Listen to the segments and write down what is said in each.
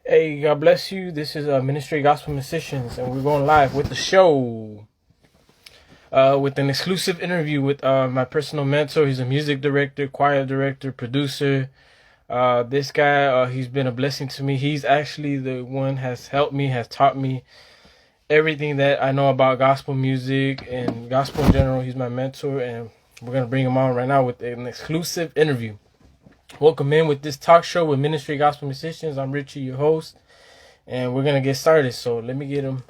Hey, God bless you. This is Ministrygospelmusicians, and we're going live with the show with an exclusive interview with my personal mentor. He's a music director, choir director, producer. This guy, he's been a blessing to me. He's actually the one has helped me, has taught me everything that I know about gospel music and gospel in general. He's my mentor, and we're gonna bring him on right now with an exclusive interview. Welcome in with this talk show with Ministry Gospel Musicians. I'm Richie, your host, and we're gonna get started. So let me get him.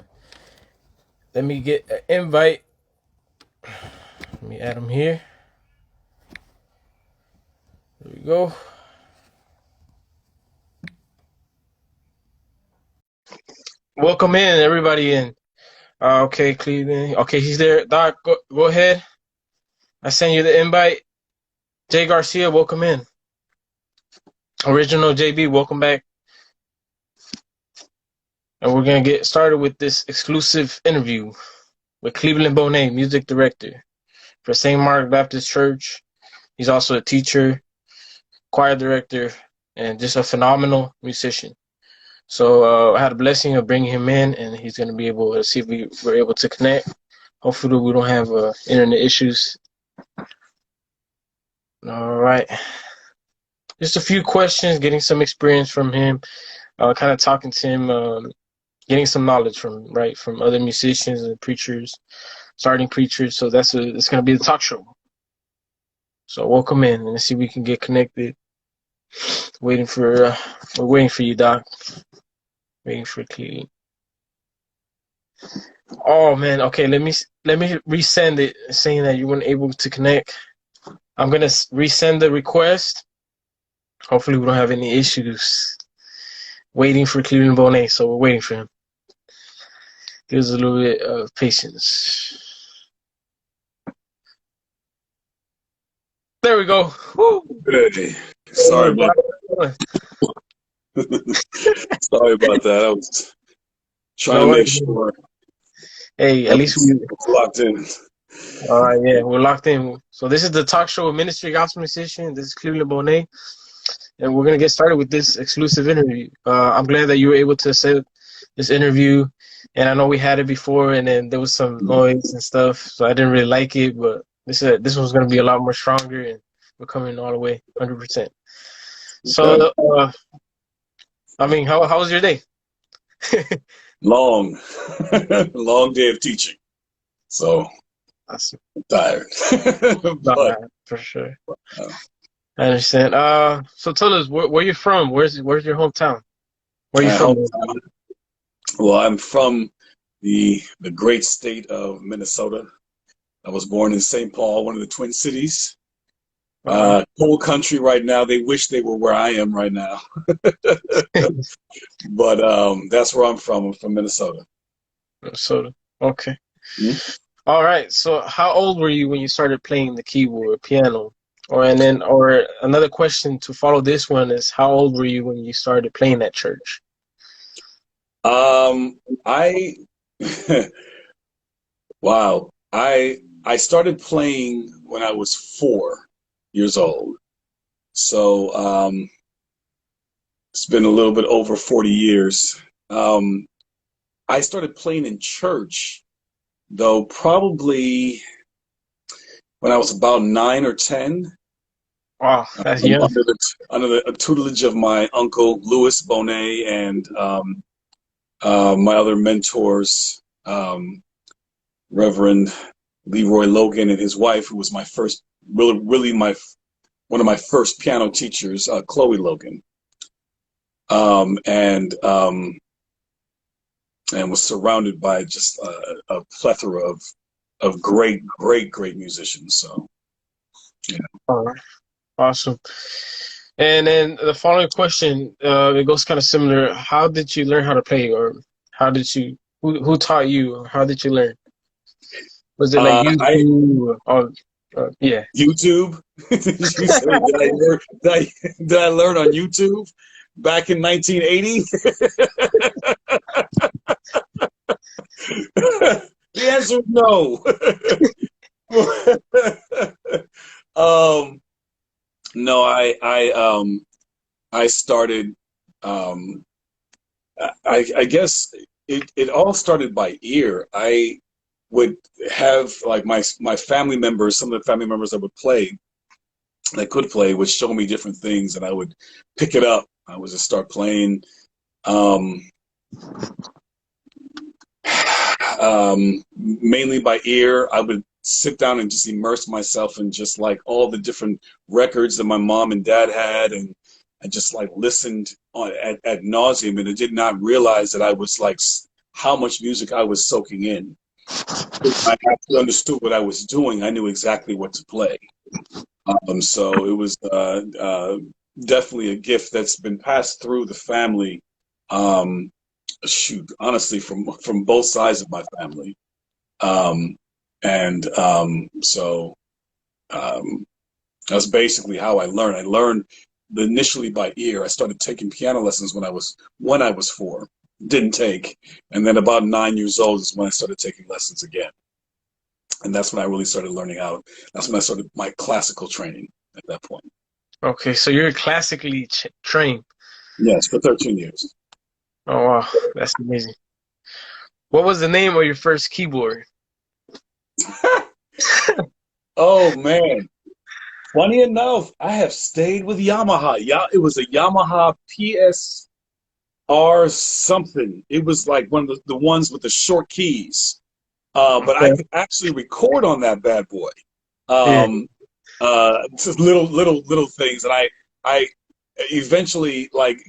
Let me get an invite. Let me add him here. There we go. Welcome in, everybody. In. Okay, Cleveland. Okay, he's there. Doc, go ahead. I send you the invite. Jay Garcia, welcome in. Original JB, welcome back. And we're gonna get started with this exclusive interview with Cleveland Boney, music director for St. Mark Baptist Church. He's also a teacher, choir director, and just a phenomenal musician. So I had a blessing of bringing him in, and he's going to be able to see if we were able to connect. Hopefully we don't have internet issues. All right. Just a few questions, getting some experience from him, kind of talking to him, getting some knowledge from other musicians and preachers, starting preachers. So it's going to be the talk show. So welcome in, and let's see if we can get connected. We're waiting for you, Doc. Waiting for Cleveland. Oh man, okay. Let me resend it, saying that you weren't able to connect. I'm gonna resend the request. Hopefully, we don't have any issues. Waiting for Cleveland Boney, so we're waiting for him. Give us a little bit of patience. There we go. Woo. Hey, sorry about that. Sorry about that. I was trying to make sure. Hey, at least we locked in. All right, yeah, we're locked in. So this is the talk show with Ministry Gospel Musicians. This is Cleveland Boney, and we're gonna get started with this exclusive interview. I'm glad that you were able to set this interview, and I know we had it before, and then there was some noise and stuff, so I didn't really like it. But this one's gonna be a lot more stronger, and we're coming all the way, 100%. So, I mean, how was your day? Long, long day of teaching. So Awesome. I'm tired. But, for sure. I understand. So tell us where you're from. Where's your hometown? Where are you from? Hometown. Well, I'm from the great state of Minnesota. I was born in St. Paul, one of the Twin Cities. Cold country right now. They wish they were where I am right now. But that's where I'm from. I'm from Minnesota. Minnesota. Okay. Mm-hmm. All right. So how old were you when you started playing the keyboard or piano? Or another question to follow this one is, how old were you when you started playing at church? Wow. I started playing when I was 4 years old. So it's been a little bit over 40 years. I started playing in church, though, probably when I was about 9 or 10. Wow, that's young. Under the tutelage of my uncle Louis Boney and my other mentors, Reverend Leroy Logan and his wife, who was my first, one of my first piano teachers, Chloe Logan, and was surrounded by just a plethora of great musicians. So, yeah. All right. Awesome. And then the following question, it goes kind of similar. How did you learn how to play, or who taught you, or how did you learn? Was it like YouTube? Yeah. YouTube? Did I learn on YouTube back in 1980? The answer is no. No, I started I guess it all started by ear. I would have like my family members, some of the family members that could play, would show me different things, and I would pick it up. I would just start playing. Um, Mainly by ear. I would sit down and just immerse myself in just like all the different records that my mom and dad had, and I just like listened at nauseum, and I did not realize that I was like how much music I was soaking in. I actually understood what I was doing. I knew exactly what to play. So it was definitely a gift that's been passed through the family. Um, Shoot, honestly, from both sides of my family. Um, and so That's basically how I learned. I learned initially by ear. I started taking piano lessons when I was 4. Didn't take, and then about 9 years old is when I started taking lessons again, and that's when I really started learning how. That's when I started my classical training at that point. Okay, so you're classically trained. Yes, for 13 years. Oh wow, that's amazing. What was the name of your first keyboard? Oh man. Funny enough, I have stayed with Yamaha. Yeah, it was a Yamaha PSR something. It was like one of the ones with the short keys. But I Okay. could actually record on that bad boy. Yeah. Just little things, and I eventually like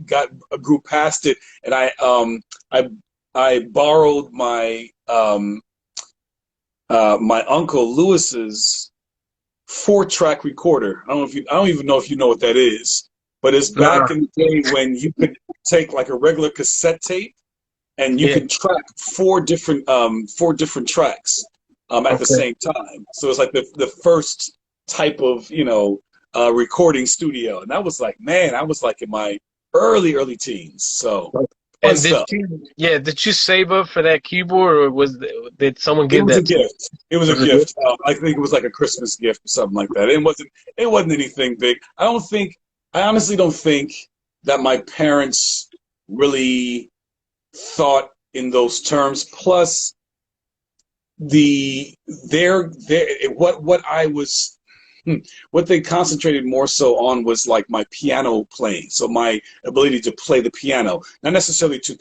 grew past it, and I borrowed my uncle Lewis's 4-track recorder. I don't even know if you know what that is, but it's Nah. back in the day when you could take like a regular cassette tape and you Yeah. can track 4 different tracks at the Okay. same time. So it's like the first type of recording studio, and that was like, man, I was like in my early teens. So fun And did stuff. you save up for that keyboard, or did someone It give was a that to you? gift. It was a Was it good? gift. I think it was like a Christmas gift or something like that. It wasn't anything big. I honestly don't think that my parents really thought in those terms. Plus, the their what I was what they concentrated more so on was like my piano playing, so my ability to play the piano, not necessarily to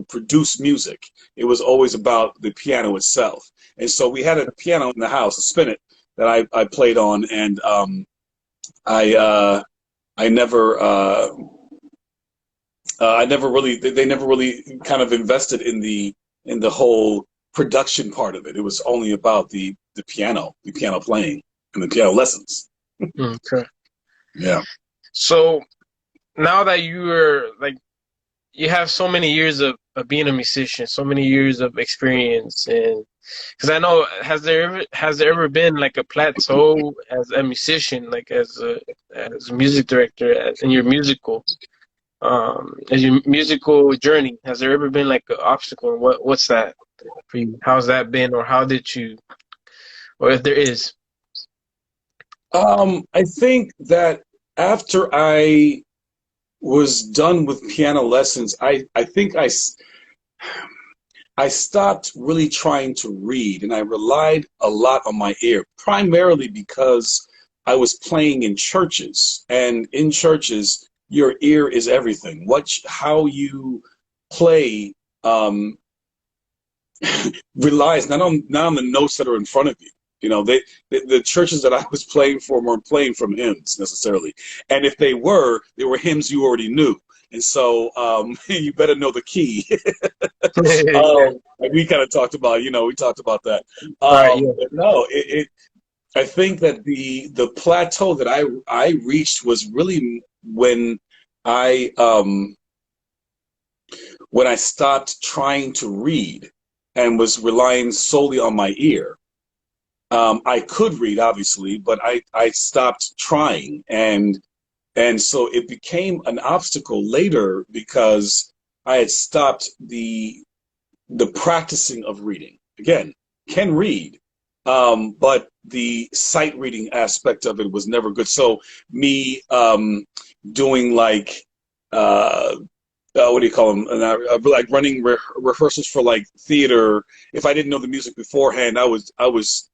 produce music. It was always about the piano itself. And so we had a piano in the house, a spinet, that I played on, and I I never I never really they never really kind of invested in the whole production part of it. It was only about the piano playing and the piano lessons. Okay. Yeah. So now that you have so many years of being a musician, so many years of experience, and because I know, has there ever been like a plateau as a musician, like as a music director, in your as your musical journey? Has there ever been like an obstacle? And what's that for you? How's that been, or how did you, or if there is? I think that after I was done with piano lessons, I think I stopped really trying to read, and I relied a lot on my ear, primarily because I was playing in churches, and in churches, your ear is everything. How you play um, relies not on the notes that are in front of you. The churches that I was playing for weren't playing from hymns necessarily, and if they were hymns you already knew, and so you better know the key. Yeah. Like we kind of talked about, we talked about that. Right. Yeah. But no, I think that the plateau that I reached was really I um, when I stopped trying to read and was relying solely on my ear. I could read, obviously, but I stopped trying, and so it became an obstacle later because I had stopped the practicing of reading. Again, can read, but the sight reading aspect of it was never good. So me doing like uh, what do you call them? Like running rehearsals for like theater. If I didn't know the music beforehand, I was I was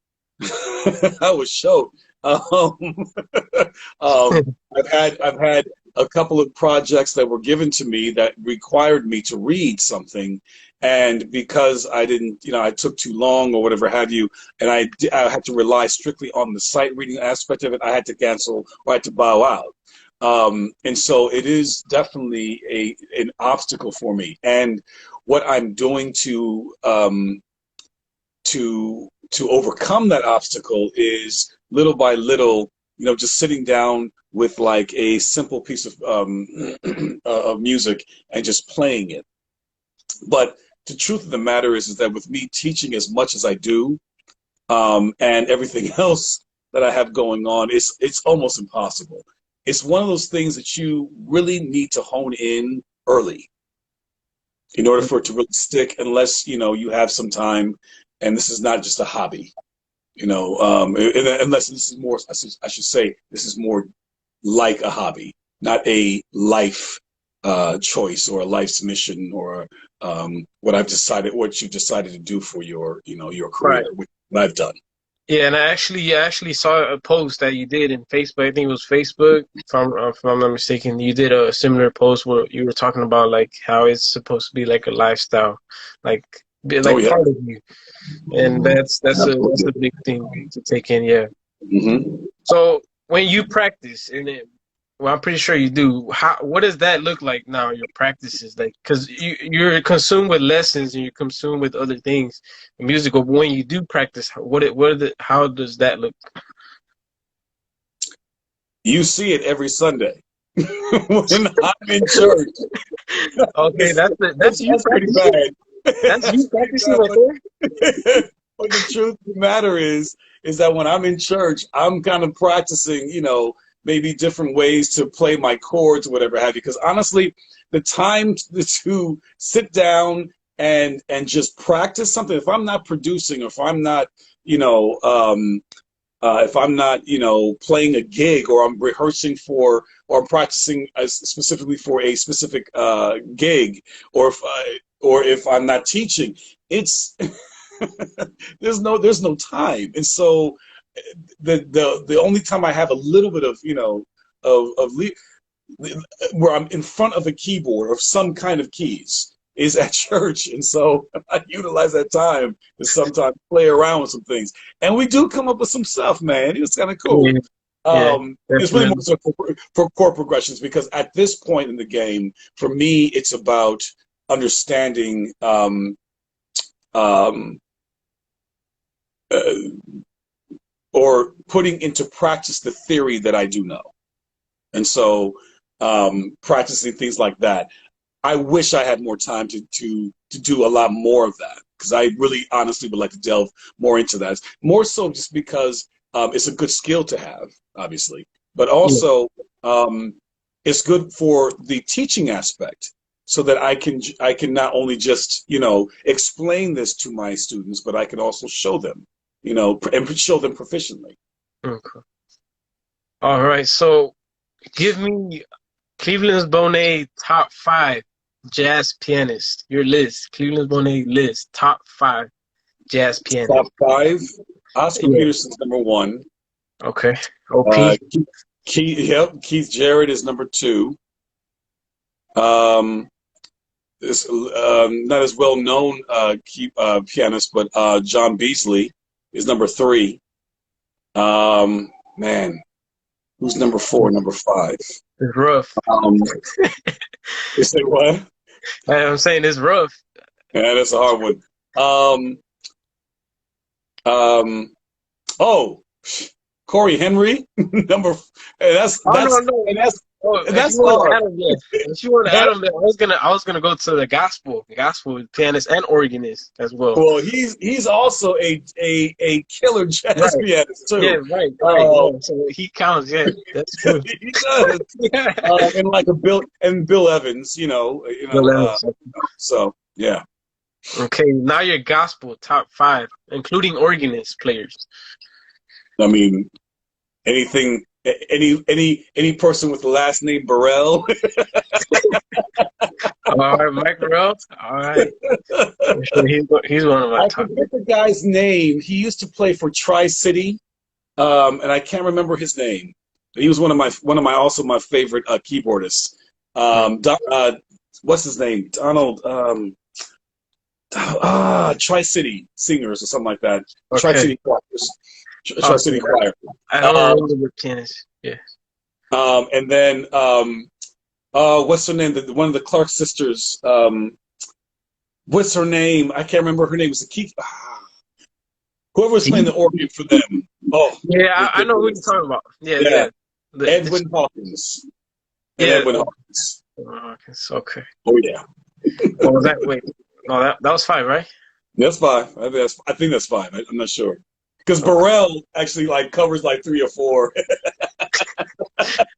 shocked. I've had a couple of projects that were given to me that required me to read something, and because I didn't, I took too long or whatever have you, and I had to rely strictly on the sight reading aspect of it. I had to cancel or I had to bow out. And so it is definitely an obstacle for me. And what I'm doing to overcome that obstacle is little by little, just sitting down with like a simple piece of music and just playing it. But the truth of the matter is that with me teaching as much as I do, and everything else that I have going on, it's almost impossible. It's one of those things that you really need to hone in early in order for it to really stick, unless, you have some time and this is not just a hobby, unless this is more, I should say, this is more like a hobby, not a life choice or a life's mission or what you decided to do for your career, Right. which I've done. Yeah, and I actually saw a post that you did in Facebook. I think it was Facebook, if I'm not mistaken. You did a similar post where you were talking about like how it's supposed to be like a lifestyle, like Oh yeah, part of you, and that's a big thing to take in. Yeah. mm-hmm. So when you practice, well, I'm pretty sure you do. What does that look like now? Your practices, like, because you're consumed with lessons and you're consumed with other things, musical. But when you do practice, how does that look? You see it every Sunday when I'm in church. Okay, that's you That's pretty practicing. bad. That's you That's pretty practicing bad. right there. But the truth of the matter is that when I'm in church, I'm kind of practicing, maybe different ways to play my chords or whatever have you. Because honestly, the time to sit down and just practice something, if I'm not producing or if I'm not, playing a gig or I'm rehearsing for or I'm practicing specifically for a specific gig, or if I'm not teaching, it's there's no time. And so the only time I have a little bit of where I'm in front of a keyboard or some kind of keys is at church. And so I utilize that time to sometimes play around with some things. And we do come up with some stuff, man. It's kind of cool. Yeah, yeah, It's really more definitely. so for chord progressions, because at this point in the game, for me, it's about understanding um, uh, or putting into practice the theory that I do know. And so practicing things like that. I wish I had more time to do a lot more of that, because I really honestly would like to delve more into that. More so just because it's a good skill to have, obviously, but Yeah. also it's good for the teaching aspect, so that I can not only just explain this to my students, but I can also show them, and show them proficiently. Okay. All right. So give me Cleveland's Boney top 5 jazz pianists. Your list. Cleveland's Boney list. Top 5 jazz pianists. Top five: Oscar Yeah. Peterson's number one. Okay. OP. Uh, Keith Jarrett is number two. Um, this not as well known pianist, but John Beasley is number three. Man, who's number four? Number five. It's rough. You say what? I'm saying it's rough. Yeah, that's a hard one. Um, oh, Corey Henry, number. And Oh no, no. If you that's want to hard. add him, yeah. If you want to add him, there, I was gonna go to the gospel pianist and organist as well. Well, he's also a killer jazz Right. pianist Yeah. too. Right. Right. Uh, Yeah. So he counts. Yeah. That's true. he does. Yeah. And like Bill Evans, Well, that's- so yeah. okay. Now your gospel top 5, including organist players. I mean, any person with the last name Burrell. All right, Mike Burrell. All right. For sure he's one of my I top. forget the guy's name. He used to play for Tri-City, and I can't remember his name. He was one of my also my favorite keyboardists. What's his name? Donald. Tri-City Singers or something like that. Okay. Tri-City Choirs. Tri-City Choir. I don't remember the pianist. Yeah. And then what's her name? One of the Clark sisters. What's her name? I can't remember her name. It was the key. Whoever was playing the organ for them. Oh, yeah, I know who you're talking about. Yeah. Edwin Hawkins. Yeah. Edwin Hawkins. Hawkins. Okay. Oh yeah. What was that? Wait. No, that was 5, right? That's 5. I think that's 5. I'm not sure. Because Burrell actually like covers like 3 or 4.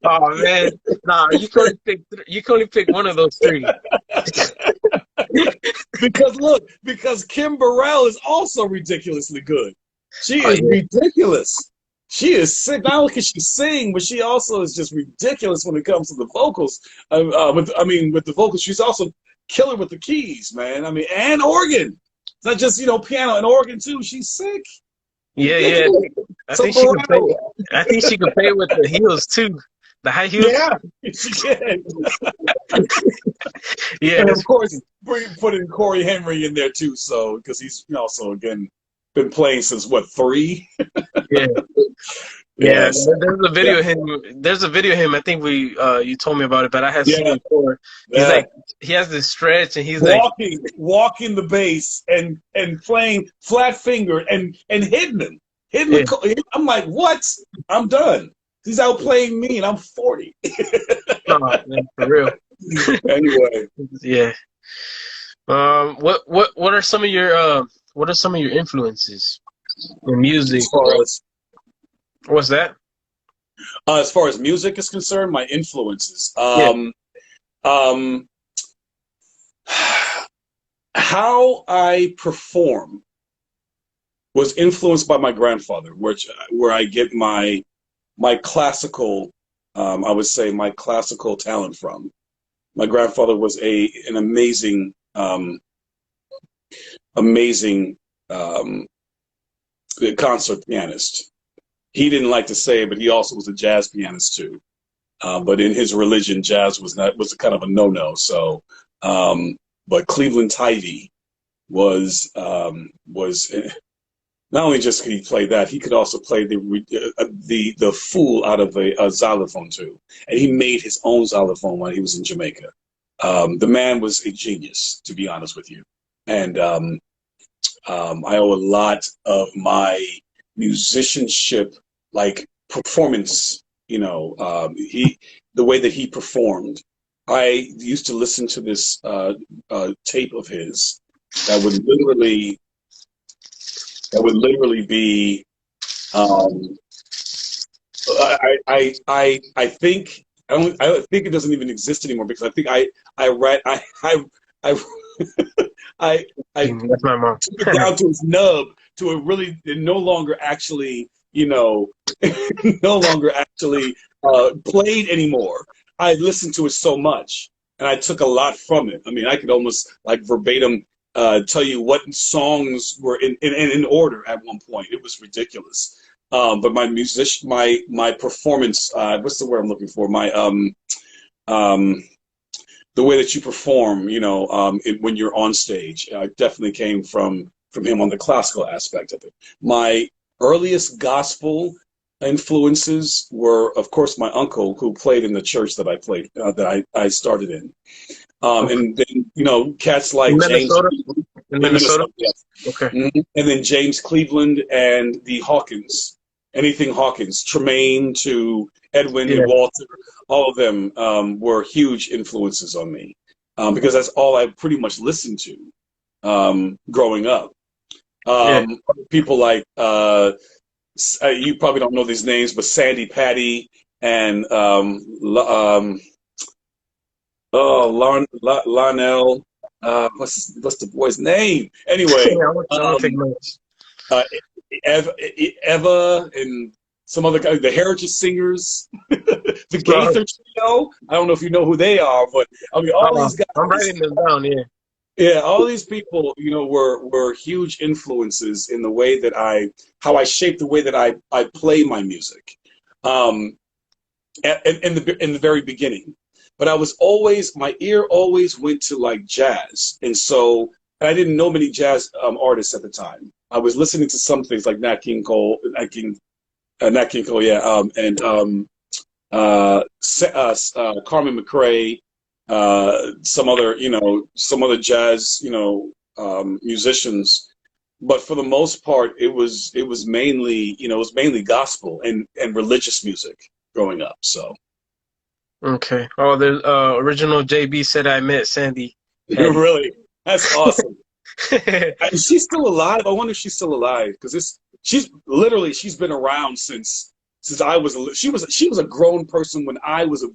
Oh man, nah, you can only pick one of those 3. because Kim Burrell is also ridiculously good. She is ridiculous. She is sick. Not only can she sing, but she also is just ridiculous when it comes to the vocals. With the vocals, she's also killer with the keys, man. I mean, and organ. It's not just piano and organ too. She's sick. Yeah. I think she can play with the heels too. The high heels. Yeah, she can. Yeah, and of course, put in Corey Henry in there too. So because he's also again been playing since what 3? Yeah. Yes. There's a video of him. There's a video of him. I think you told me about it, but I had seen it before. He's like he has this stretch, and he's walking the bass and playing flat finger and hitting them. I'm like, what? I'm done. He's outplaying me, and I'm 40. Oh, man, for real. Anyway. Yeah. What are some of your influences in music? What's that? As far as music is concerned, my influences. How I perform was influenced by my grandfather, where I get my classical, I would say my classical talent from. My grandfather was an amazing concert pianist. He didn't like to say it, but he also was a jazz pianist too. But in his religion, jazz was kind of a no-no. So, but Cleveland Boney was not only just could he play that, he could also play the fool out of a xylophone too, and he made his own xylophone while he was in Jamaica. The man was a genius, to be honest with you, and I owe a lot of my musicianship, like performance. The way that he performed. I used to listen to this tape of his that would literally be. I think it doesn't even exist anymore because I think I That's my mom. took it down to its nub to it no longer actually no longer actually played anymore. I listened to it so much, and I took a lot from it. I mean, I could almost like verbatim tell you what songs were in order at one point. It was ridiculous. But my performance, what's the word I'm looking for? The way that you perform, when you're on stage, definitely came from him on the classical aspect of it. My earliest gospel influences were, of course, my uncle who played in the church that I started in. And then, cats like Minnesota? James. In Minnesota? Yes. Okay. Mm-hmm. And then James Cleveland and the Hawkins. Anything Hawkins. Tremaine to Edwin and Walter. All of them were huge influences on me. Because that's all I pretty much listened to growing up. People like, you probably don't know these names, but Sandy Patty and Lionel. What's the boy's name? Anyway, I want to take notes. Eva and some other guys, the Heritage Singers, the Well, Gaither Trio. I don't know if you know who they are, but I mean, all these I'm guys. writing them down. Yeah. Yeah, all these people, were huge influences in the way that how I shaped the way that I play my music, um, in the very beginning. But my ear always went to like jazz, and so I didn't know many jazz artists at the time. I was listening to some things like Nat King Cole, yeah, and Carmen McRae, some other jazz, musicians. But for the most part, it was mainly gospel and religious music growing up. So Okay. Oh, the original JB said I met Sandy Patty. really, that's awesome. Is she still alive? I wonder if she's still alive because she's been around since she was a grown person when I was a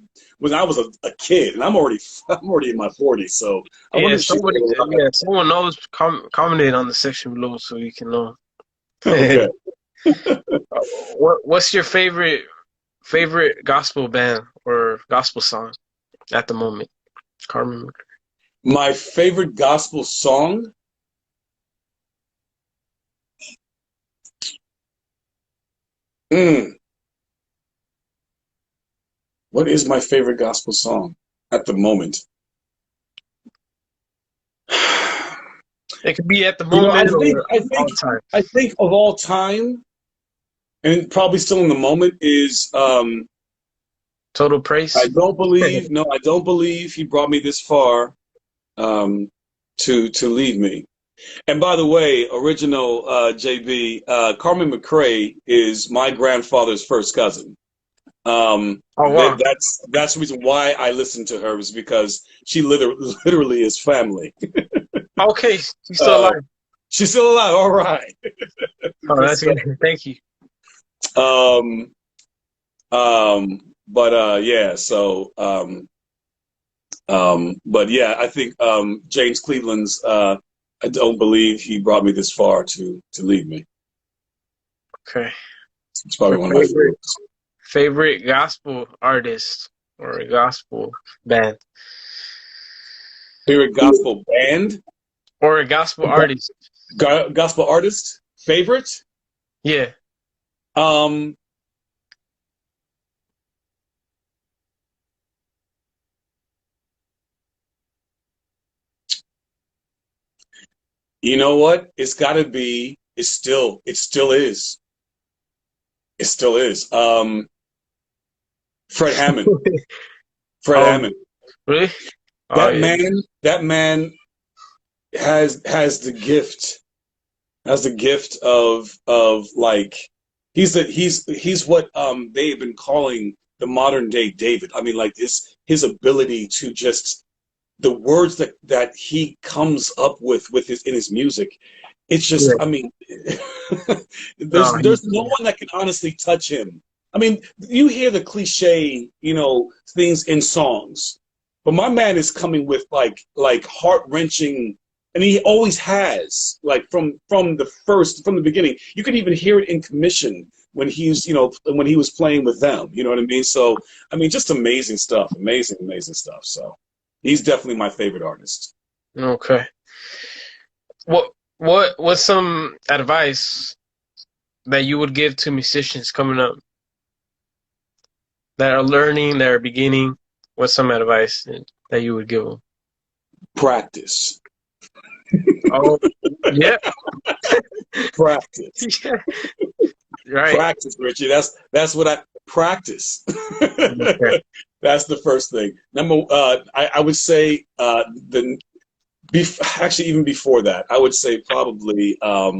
kid, and I'm already in my 40s. So I wonder if she's still alive. Someone knows. Commented on the section below so you can know. Okay. What's your favorite gospel band or gospel song at the moment? Carmen. My favorite gospel song. What is my favorite gospel song at the moment? It could be at the moment or all time. I think of all time, and probably still in the moment, is Total Praise. I don't believe he brought me this far to leave me. And by the way, original JB, Carmen McRae is my grandfather's first cousin. Oh wow! That's the reason why I listen to her, is because she literally is family. Okay, she's still alive. She's still alive. All right. Oh, that's good. Thank you. But yeah. So but yeah, I think James Cleveland's. I don't believe he brought me this far to leave me. Okay. It's probably one of my favorites. Favorite gospel artist or a gospel band? Favorite gospel band? Or a gospel artist? Gospel artist? Favorite? Yeah. You know what? It's gotta be, it still is. It still is. Fred Hammond. Fred Hammond. Really? That man has the gift. Has the gift of like he's what they've been calling the modern day David. I mean, like his ability to just the words that he comes up with in his music. It's just, I mean, there's no one that can honestly touch him. I mean, you hear the cliche, things in songs, but my man is coming with like heart-wrenching, and he always has, like from the beginning. You could even hear it in commission when when he was playing with them. You know what I mean? So, I mean, just amazing stuff, amazing stuff. So, he's definitely my favorite artist. Okay. What's some advice that you would give to musicians coming up that are learning, that are beginning? What's some advice that you would give them? Practice. Oh, yeah. Practice. Yeah. Right. Practice, Richie. That's what I practice. Okay. That's the first thing. I would say actually even before that, I would say probably I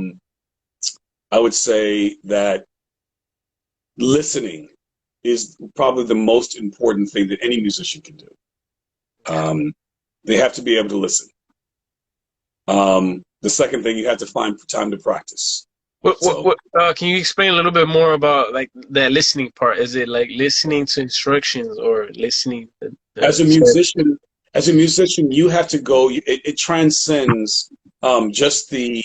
would say that listening is probably the most important thing that any musician can do. They have to be able to listen. The second thing, you have to find time to practice. Can you explain a little bit more about like that listening part? Is it like listening to instructions or listening to as a musician, you have to go. It transcends just the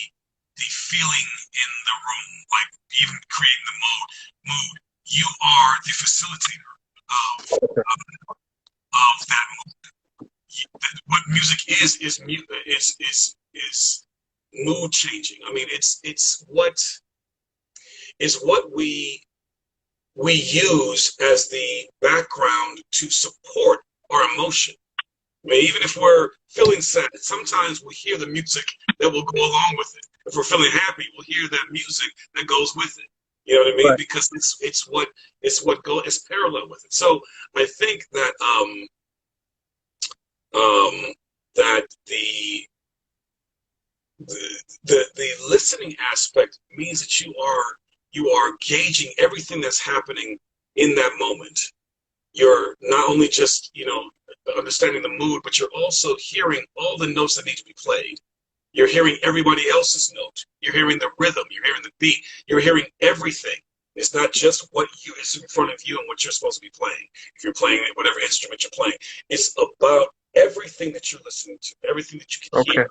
feeling in the room, like even creating the mood. you are the facilitator of that movement. What music is mood changing. I mean, it's what we use as the background to support our emotion. I mean, even if we're feeling sad, sometimes we hear the music that will go along with it. If we're feeling happy, we'll hear that music that goes with it. You know what I mean? Right. Because it's parallel with it. So I think that that the listening aspect means that you are gauging everything that's happening in that moment. You're not only just understanding the mood, but you're also hearing all the notes that need to be played. You're hearing everybody else's note. You're hearing the rhythm. You're hearing the beat. You're hearing everything. It's not just what is in front of you and what you're supposed to be playing. If you're playing whatever instrument you're playing, it's about everything that you're listening to, everything that you can Okay. hear.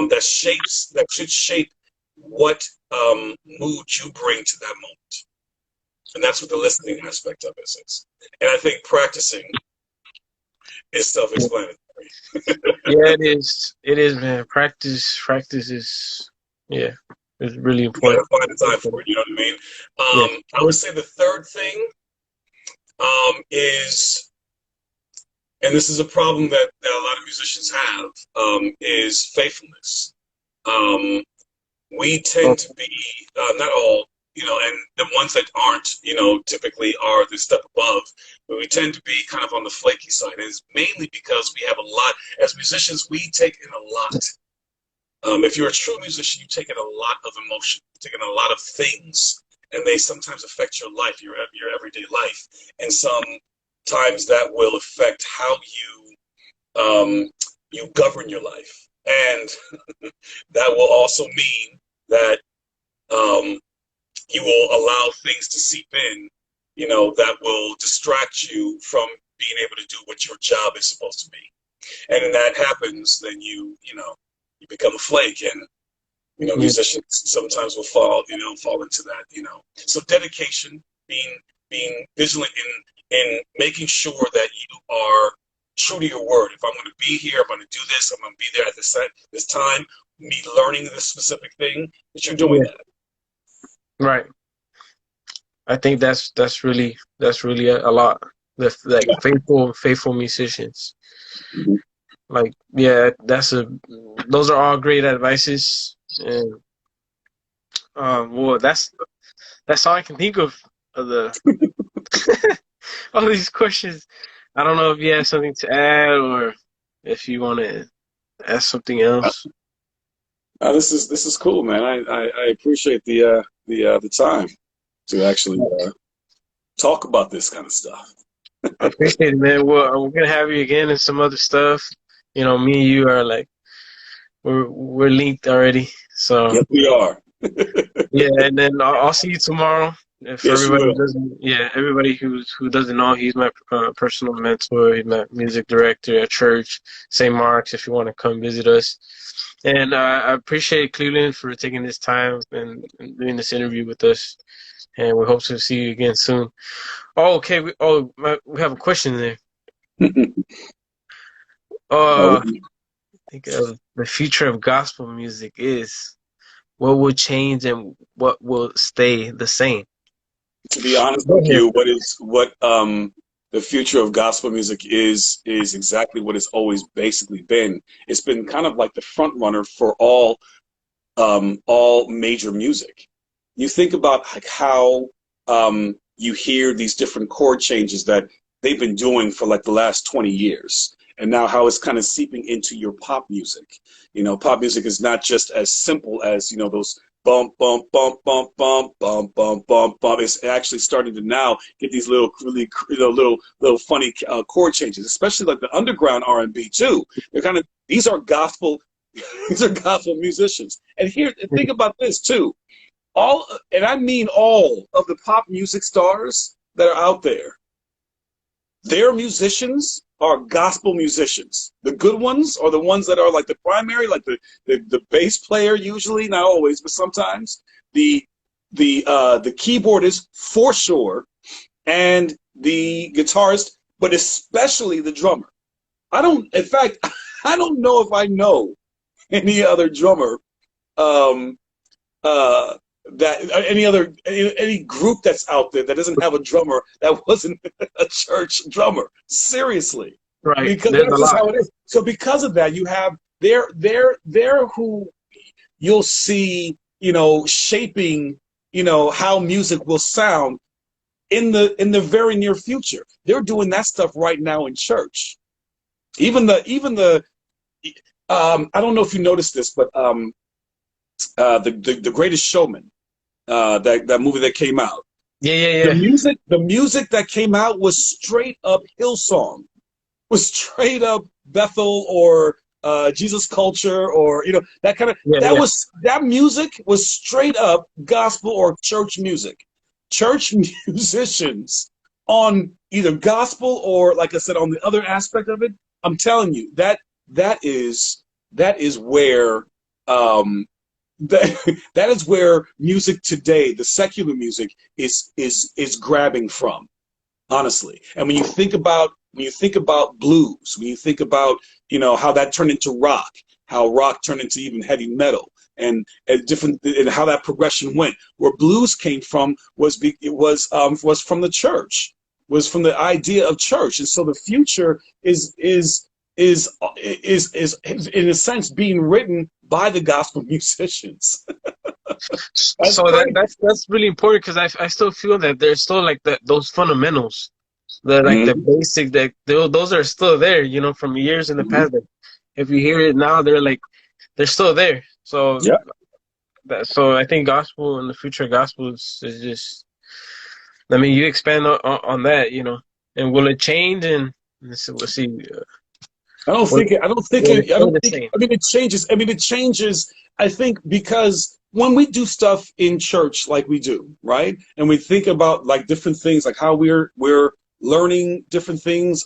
That should shape what mood you bring to that moment. And that's what the listening aspect of it is. And I think practicing is self-explanatory. Yeah, it is. It is, man. Practice is, yeah, it's really You important. gotta find the time for it, you know what I mean? Yeah. I would say the third thing is, and this is a problem that a lot of musicians have, is faithfulness. We tend to be, not all, and the ones that aren't, typically are the step above, but we tend to be kind of on the flaky side. And it's mainly because we have a lot, as musicians, we take in a lot. If you're a true musician, you take in a lot of emotion, you take in a lot of things, and they sometimes affect your life, your everyday life. And sometimes that will affect how you govern your life. And that will also mean that you will allow things to seep in, that will distract you from being able to do what your job is supposed to be. And when that happens, then you become a flake, and Yeah. musicians sometimes will fall into that. So dedication, being vigilant in making sure that you are true to your word. If I'm going to be here, I'm going to do this, I'm going to be there at this time, me learning this specific thing, that you're doing that. Right. I think that's really a lot. Like faithful musicians. Mhm. Like, yeah, those are all great advices. And well, that's all I can think of the all these questions. I don't know if you have something to add or if you want to ask something else. This is cool, man. I appreciate the time to actually talk about this kind of stuff. I appreciate it, man. We're gonna have you again and some other stuff. Me and you are like we're linked already. So Yes, we are. yeah, and then I'll see you tomorrow. For Yes, you everybody who will. doesn't, yeah, everybody who doesn't know, he's my personal mentor. He's my music director at church, St. Mark's. If you want to come visit us, and I appreciate Cleveland for taking this time and doing this interview with us. And we hope to see you again soon. Oh, okay. We have a question there. Oh, I think the future of gospel music is what will change and what will stay the same. to be honest Go with ahead. you, what the future of gospel music is exactly what it's always basically been. It's been kind of like the front runner for all major music. You think about like how you hear these different chord changes that they've been doing for like the last 20 years, and now how it's kind of seeping into your pop music. Pop music is not just as simple as those bump bump bump bump bump bump bump bump bump. It's actually starting to now get these little really little funny chord changes, especially like the underground R&B too. They're kind of these are gospel. These are gospel musicians. And think about this too. And I mean all of the pop music stars that are out there, their musicians are gospel musicians. The good ones are the ones that are like the primary, like the bass player usually, not always, but sometimes. The the keyboardist for sure, and the guitarist, but especially the drummer. In fact, I don't know if I know any other drummer, um, that any group that's out there that doesn't have a drummer that wasn't a church drummer. Seriously, Right. because There's that's a just lot. how it is. So because of that, you have they're who you'll see, shaping, how music will sound in the very near future. They're doing that stuff right now in church. Even the I don't know if you noticed this, but the Greatest Showman, that movie that came out. The Yeah. music that came out was straight up Hillsong, was straight up Bethel or Jesus Culture, or that kind of Yeah. that music was straight up gospel or church music. Church musicians on either gospel or, like I said, on the other aspect of it. I'm telling you that is where um, that is where music today, the secular music, is grabbing from, honestly. And when you think about blues, when you think about how that turned into rock, how rock turned into even heavy metal, and different, and how that progression went. Where blues came from was from the church, was from the idea of church, and so the future is in a sense being written by the gospel musicians. That's So crazy. that's really important, because I still feel that there's still like those fundamentals, the Mhm. basic, that those are still there, from years in the past. That if you hear it now, they're still there. So Yeah. so I think gospel and the future gospel is just. I mean, you expand on that, and will it change? And we'll see. I don't Will, think it. I don't think will it it. I stay don't the think. same? I mean, it changes. I mean, it changes. I think because when we do stuff in church, like we do, right, and we think about like different things, like how we're learning different things,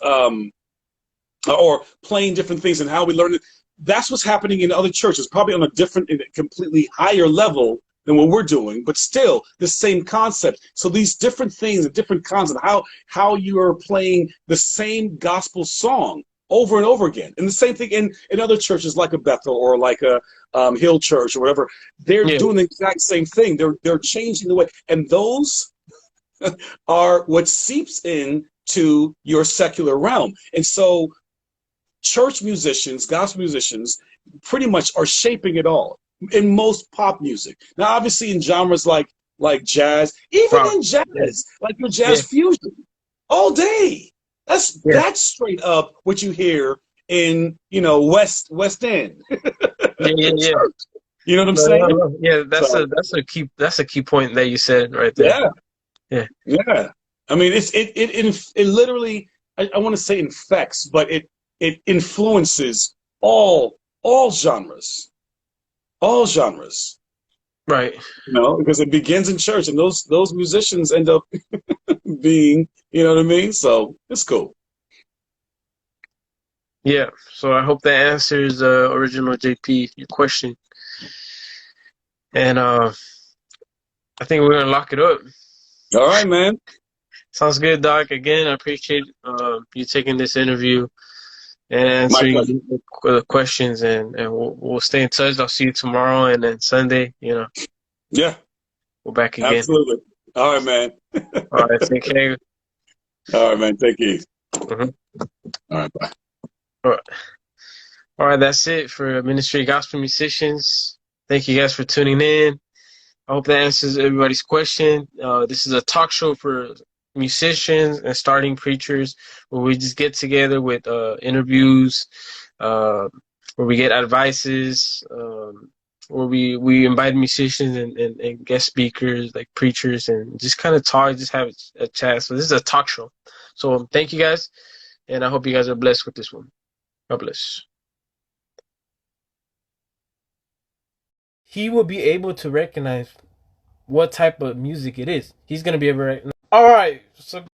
or playing different things, and how we learn it. That's what's happening in other churches, probably on a different, and a completely higher level than what we're doing, but still the same concept. So these different things, the different concepts, how you are playing the same gospel song over and over again, and the same thing in other churches like a Bethel or like a Hill Church or whatever. They're Yeah. doing the exact same thing. They're changing the way, and those are what seeps in to your secular realm, and so church musicians, gospel musicians, pretty much are shaping it all in most pop music. Now, obviously, in genres like jazz, even Wow. in Yeah. jazz, like your Yeah. jazz fusion, all day. Yeah. That's straight up what you hear in West End Yeah. church. You know what I'm No, no, saying? no. Yeah, So that's a key point that you said right there. yeah, Yeah. yeah. I mean, it literally. I want to say infects, but it influences all genres, all genres. Right. Because it begins in church, and those musicians end up being, you know what I mean. So it's cool. Yeah. So I hope that answers original JP your question. And I think we're gonna lock it up. All right, man. Sounds good, Doc. Again, I appreciate you taking this interview and My answering pleasure. the questions, and we'll stay in touch. I'll see you tomorrow, and then Sunday, Yeah, we're back again. absolutely. All right, man. All right, take care. All right, man. Take it easy. Mhm. All right, bye. All right. All right, that's it for Ministry Gospel Musicians. Thank you guys for tuning in. I hope that answers everybody's question. This is a talk show for musicians and starting preachers, where we just get together with interviews, uh, where we get advices, where we invite musicians and guest speakers like preachers, and just kind of talk, just have a chat. So this is a talk show. So thank you guys, and I hope you guys are blessed with this one. God bless. He will be able to recognize what type of music it is. He's gonna be able to recognize. All right, so